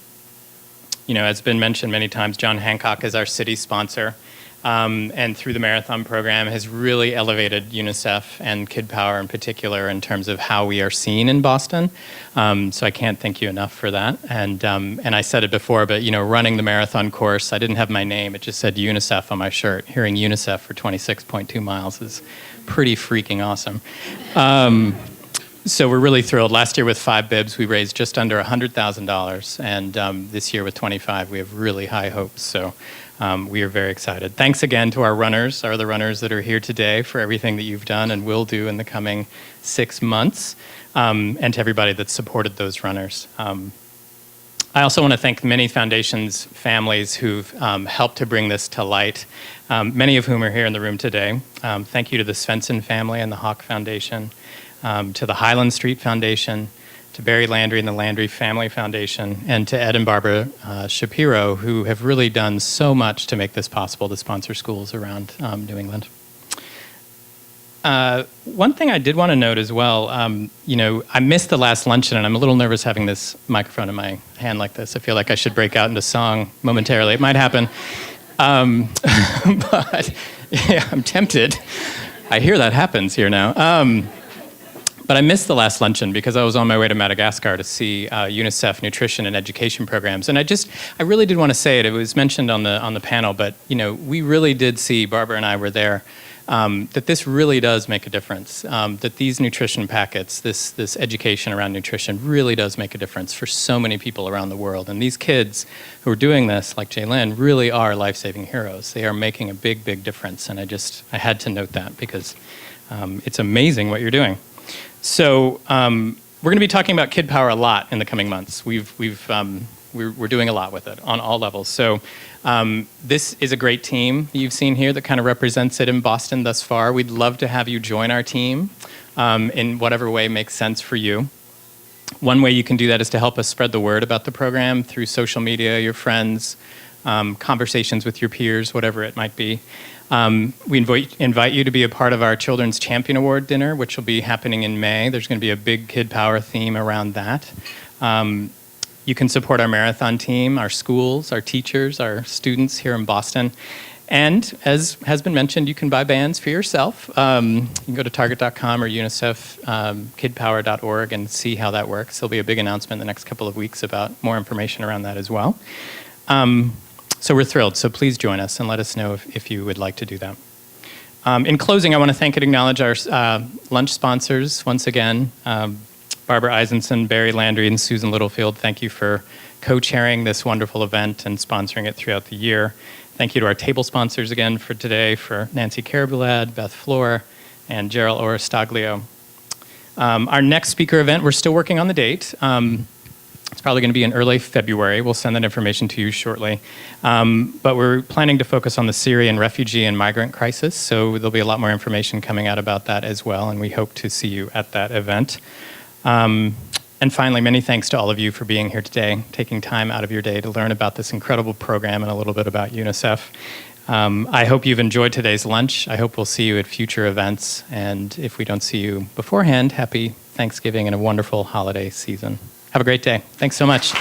been mentioned many times, John Hancock is our city sponsor. and through the marathon program has really elevated UNICEF and Kid Power in particular in terms of how we are seen in Boston. So I can't thank you enough for that. And I said it before, but running the marathon course, I didn't have my name. It just said UNICEF on my shirt. Hearing UNICEF for 26.2 miles is pretty freaking awesome. So we're really thrilled. Last year with 5 bibs, we raised just under $100,000. And this year with 25, we have really high hopes. So we are very excited. Thanks again to our runners, our other runners that are here today, for everything that you've done and will do in the coming 6 months, and to everybody that supported those runners. I also want to thank many foundations, families who've helped to bring this to light, many of whom are here in the room today. Thank you to the Svensson family and the Hawk Foundation, to the Highland Street Foundation, to Barry Landry and the Landry Family Foundation, and to Ed and Barbara Shapiro, who have really done so much to make this possible to sponsor schools around New England. One thing I did want to note as well, I missed the last luncheon, and I'm a little nervous having this microphone in my hand like this. I feel like I should break out into song momentarily. It might happen. But yeah, I'm tempted. I hear that happens here now. But I missed the last luncheon because I was on my way to Madagascar to see UNICEF nutrition and education programs. And I really did want to say it. It was mentioned on the panel, but we really did see, Barbara and I were there, that this really does make a difference. That these nutrition packets, this education around nutrition really does make a difference for so many people around the world. And these kids who are doing this, like Jaylyn, really are life-saving heroes. They are making a big, big difference. And I had to note that because it's amazing what you're doing. So we're going to be talking about Kid Power a lot in the coming months. We're doing a lot with it on all levels. So this is a great team you've seen here that kind of represents it in Boston thus far. We'd love to have you join our team in whatever way makes sense for you. One way you can do that is to help us spread the word about the program through social media, your friends, conversations with your peers, whatever it might be. We invite you to be a part of our Children's Champion Award dinner, which will be happening in May. There's going to be a big Kid Power theme around that. You can support our marathon team, our schools, our teachers, our students here in Boston. And as has been mentioned, you can buy bands for yourself. You can go to Target.com or UNICEFKidPower.org and see how that works. There'll be a big announcement in the next couple of weeks about more information around that as well. So we're thrilled. So please join us and let us know if you would like to do that. In closing, I want to thank and acknowledge our lunch sponsors once again. Barbara Eisenson, Barry Landry, and Susan Littlefield, thank you for co-chairing this wonderful event and sponsoring it throughout the year. Thank you to our table sponsors again for today, for Nancy Carabulad, Beth Floor, and Gerald Oristaglio. Our next speaker event, we're still working on the date. It's probably going to be in early February. We'll send that information to you shortly. But we're planning to focus on the Syrian refugee and migrant crisis, so there'll be a lot more information coming out about that as well, and we hope to see you at that event. And finally, many thanks to all of you for being here today, taking time out of your day to learn about this incredible program and a little bit about UNICEF. I hope you've enjoyed today's lunch. I hope we'll see you at future events. And if we don't see you beforehand, happy Thanksgiving and a wonderful holiday season. Have a great day. Thanks so much.